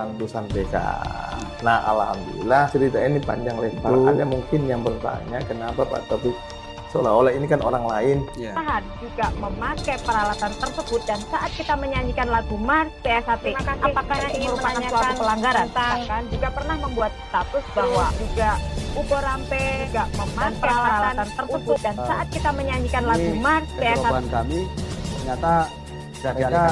pelaksanaan putusan PK. Nah, alhamdulillah cerita ini panjang lebar. Ada mungkin yang bertanya kenapa Pak Taufik seolah-olah ini kan orang lain. Juga memakai peralatan tersebut, dan saat kita menyanyikan lagu Mars PSHT, apakah ini merupakan suatu pelanggaran? Kan juga pernah membuat status bahwa juga Ubo Rampe juga memakai peralatan tersebut, dan saat kita menyanyikan lagu Mars PSHT, kami ternyata ada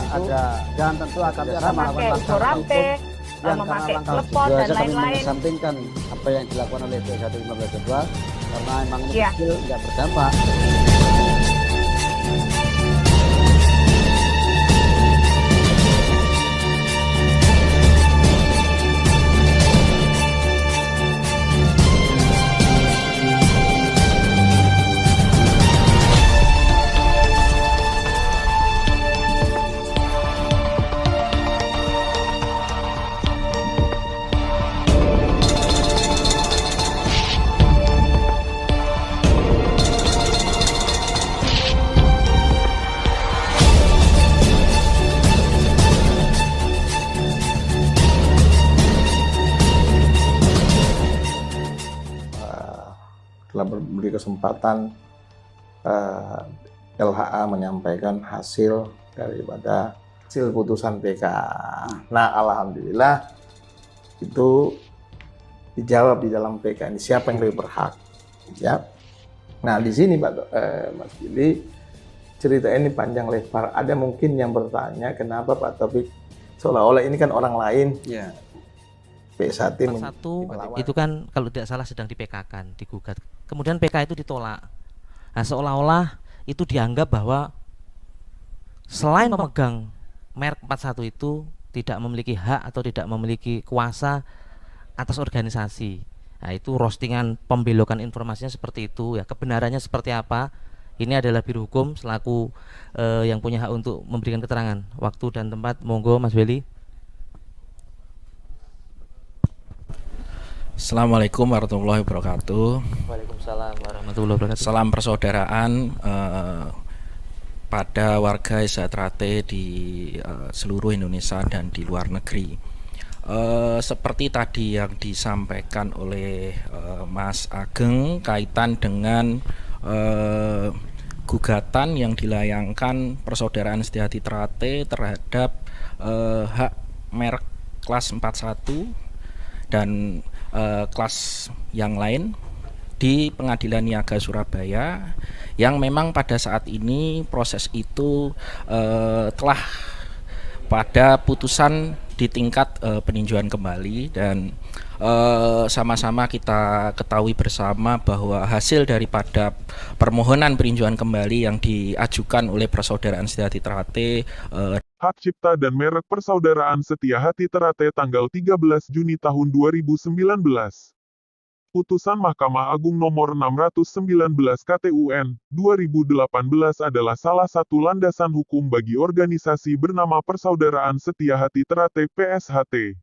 dan tentu akan memakai Ubo Rampe, memakai telepon dan lain-lain. Sampingkan apa yang dilakukan oleh PSHT 15.2 karena memang ini kecil nggak berdampak. Telah memberi kesempatan LHA menyampaikan hasil daripada hasil putusan PK. Nah, alhamdulillah itu dijawab di dalam PK ini siapa yang lebih berhak. Ya. Nah, di sini Mas Billy, cerita ini panjang lebar. Ada mungkin yang bertanya kenapa Pak Taufik seolah-olah ini kan orang lain. Ya. PSHT satu itu kan kalau tidak salah sedang di PK kan, digugat. Kemudian PK itu ditolak. Nah, seolah-olah itu dianggap bahwa selain memegang merek 41 itu tidak memiliki hak atau tidak memiliki kuasa atas organisasi. Nah, itu roastingan pembelokan informasinya seperti itu ya. Kebenarannya seperti apa? Ini adalah Biro Hukum selaku yang punya hak untuk memberikan keterangan. Waktu dan tempat, monggo Mas Willy. Assalamualaikum warahmatullahi wabarakatuh. Waalaikumsalam warahmatullahi wabarakatuh. Salam persaudaraan pada warga Sejahtera di seluruh Indonesia dan di luar negeri. Seperti tadi yang disampaikan oleh Mas Ageng kaitan dengan gugatan yang dilayangkan Persaudaraan Sejahtera terhadap hak merek kelas 41 dan kelas yang lain di Pengadilan Niaga Surabaya, yang memang pada saat ini proses itu telah pada putusan di tingkat peninjauan kembali, dan sama-sama kita ketahui bersama bahwa hasil daripada permohonan peninjauan kembali yang diajukan oleh Persaudaraan Sejahtera Hak Cipta dan Merek Persaudaraan Setia Hati Terate tanggal 13 Juni tahun 2019. Putusan Mahkamah Agung nomor 619 KTUN 2018 adalah salah satu landasan hukum bagi organisasi bernama Persaudaraan Setia Hati Terate PSHT.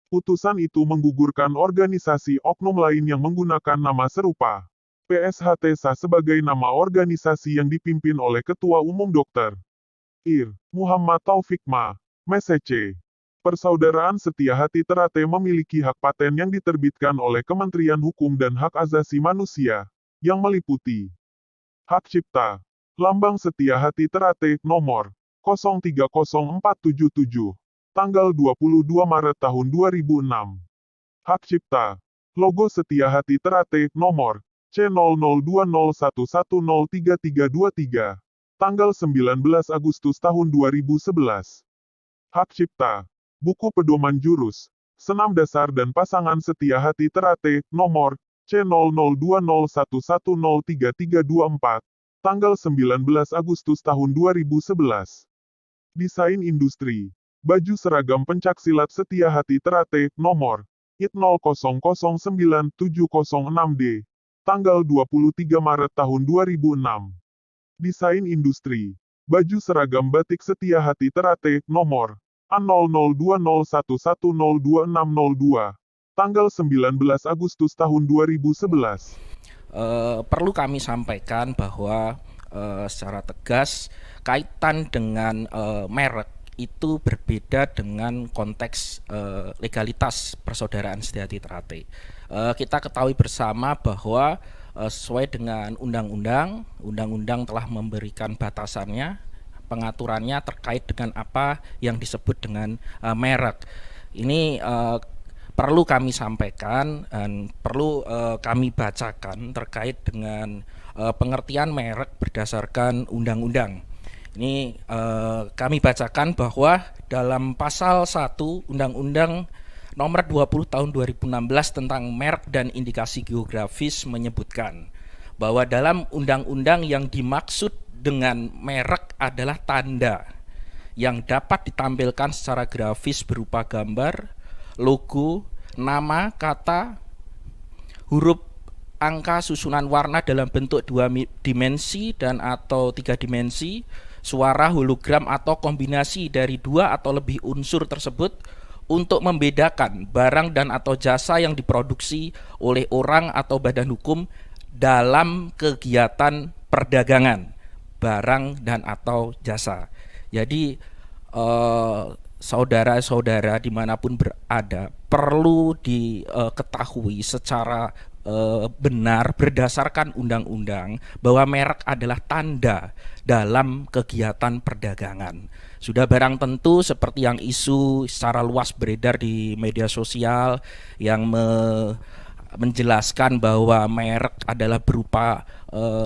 Putusan itu menggugurkan organisasi oknum lain yang menggunakan nama serupa. PSHT sah sebagai nama organisasi yang dipimpin oleh Ketua Umum Dr. Ir. Muhammad Taufik Ma. MESC. Persaudaraan Setia Hati Terate memiliki hak paten yang diterbitkan oleh Kementerian Hukum dan Hak Asasi Manusia, yang meliputi hak cipta, lambang Setia Hati Terate, nomor 030477, tanggal 22 Maret tahun 2006. Hak cipta, logo Setia Hati Terate, nomor C002011033323, tanggal 19 Agustus tahun 2011. Hak cipta, buku pedoman jurus, senam dasar dan pasangan Setia Hati Terate, nomor C002011033324, tanggal 19 Agustus tahun 2011. Desain industri, baju seragam pencaksilat Setia Hati Terate, nomor IT 00097706D, tanggal 23 Maret tahun 2006. Desain industri, baju seragam batik Setia Hati Terate, nomor A002011020602, tanggal 19 Agustus tahun 2011. Perlu kami sampaikan bahwa secara tegas kaitan dengan merek itu berbeda dengan konteks legalitas persaudaraan Setiahati Trate. Kita ketahui bersama bahwa sesuai dengan undang-undang telah memberikan batasannya, pengaturannya terkait dengan apa yang disebut dengan merek. Ini perlu kami sampaikan dan perlu kami bacakan terkait dengan pengertian merek berdasarkan undang-undang. Ini kami bacakan bahwa dalam pasal 1 Undang-Undang Nomor 20 Tahun 2016 tentang merek dan indikasi geografis menyebutkan bahwa dalam undang-undang yang dimaksud dengan merek adalah tanda yang dapat ditampilkan secara grafis berupa gambar, logo, nama, kata, huruf, angka, susunan warna dalam bentuk 2 dimensi dan atau 3 dimensi, suara, hologram atau kombinasi dari 2 atau lebih unsur tersebut untuk membedakan barang dan atau jasa yang diproduksi oleh orang atau badan hukum dalam kegiatan perdagangan barang dan atau jasa. Jadi saudara-saudara dimanapun berada perlu diketahui secara benar berdasarkan undang-undang bahwa merek adalah tanda dalam kegiatan perdagangan. Sudah barang tentu seperti yang isu secara luas beredar di media sosial yang menjelaskan bahwa merek adalah berupa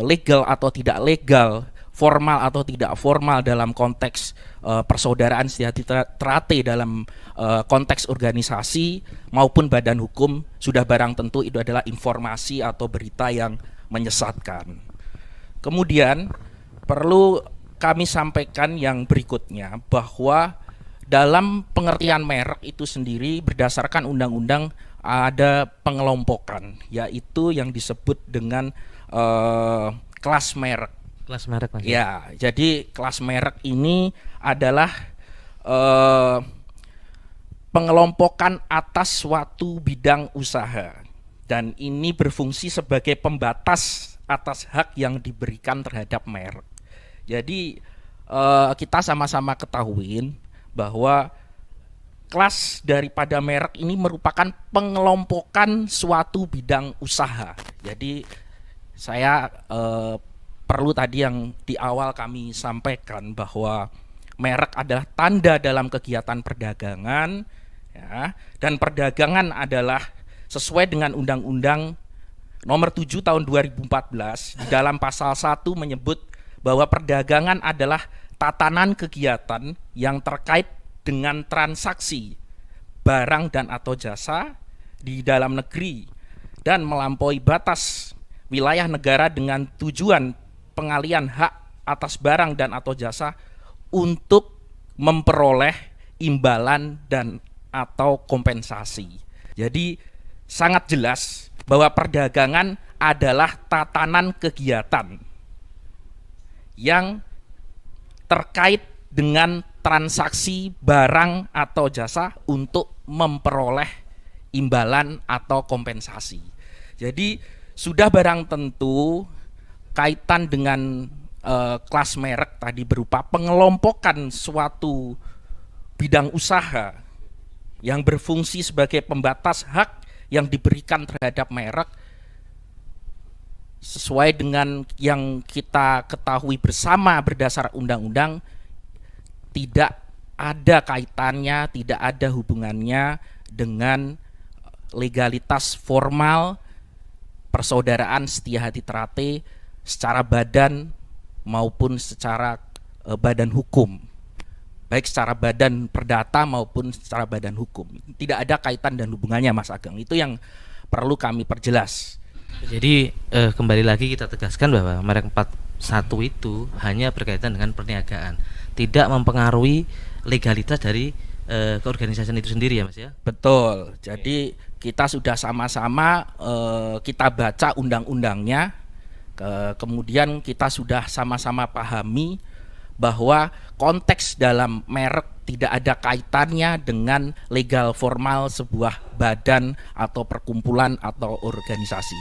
legal atau tidak legal, formal atau tidak formal dalam konteks persaudaraan Setiahati Trate dalam konteks organisasi maupun badan hukum, sudah barang tentu itu adalah informasi atau berita yang menyesatkan. Kemudian perlu kami sampaikan yang berikutnya bahwa dalam pengertian merek itu sendiri berdasarkan undang-undang ada pengelompokan, yaitu yang disebut dengan kelas merek. Kelas merek, Mas. Ya, jadi kelas merek ini adalah pengelompokan atas suatu bidang usaha, dan ini berfungsi sebagai pembatas atas hak yang diberikan terhadap merek. Jadi kita sama-sama ketahuin bahwa kelas daripada merek ini merupakan pengelompokan suatu bidang usaha. Jadi saya perlu tadi yang di awal kami sampaikan bahwa merek adalah tanda dalam kegiatan perdagangan, ya, dan perdagangan adalah sesuai dengan Undang-Undang Nomor 7 Tahun 2014 di dalam pasal 1 menyebut bahwa perdagangan adalah tatanan kegiatan yang terkait dengan transaksi barang dan atau jasa di dalam negeri dan melampaui batas wilayah negara dengan tujuan pengalian hak atas barang dan atau jasa untuk memperoleh imbalan dan atau kompensasi. Jadi sangat jelas bahwa perdagangan adalah tatanan kegiatan yang terkait dengan transaksi barang atau jasa untuk memperoleh imbalan atau kompensasi. Jadi sudah barang tentu kaitan dengan kelas merek tadi berupa pengelompokan suatu bidang usaha yang berfungsi sebagai pembatas hak yang diberikan terhadap merek sesuai dengan yang kita ketahui bersama berdasar undang-undang, tidak ada kaitannya, tidak ada hubungannya dengan legalitas formal persaudaraan Setiahati Trate secara badan maupun secara badan hukum, baik secara badan perdata maupun secara badan hukum. Tidak ada kaitan dan hubungannya, Mas Ageng. Itu yang perlu kami perjelas. Jadi kembali lagi kita tegaskan bahwa merek 41 itu hanya berkaitan dengan perniagaan, tidak mempengaruhi legalitas dari keorganisasian itu sendiri, ya Mas, ya. Betul. Jadi kita sudah sama-sama kita baca undang-undangnya, kemudian kita sudah sama-sama pahami bahwa konteks dalam merek tidak ada kaitannya dengan legal formal sebuah badan atau perkumpulan atau organisasi.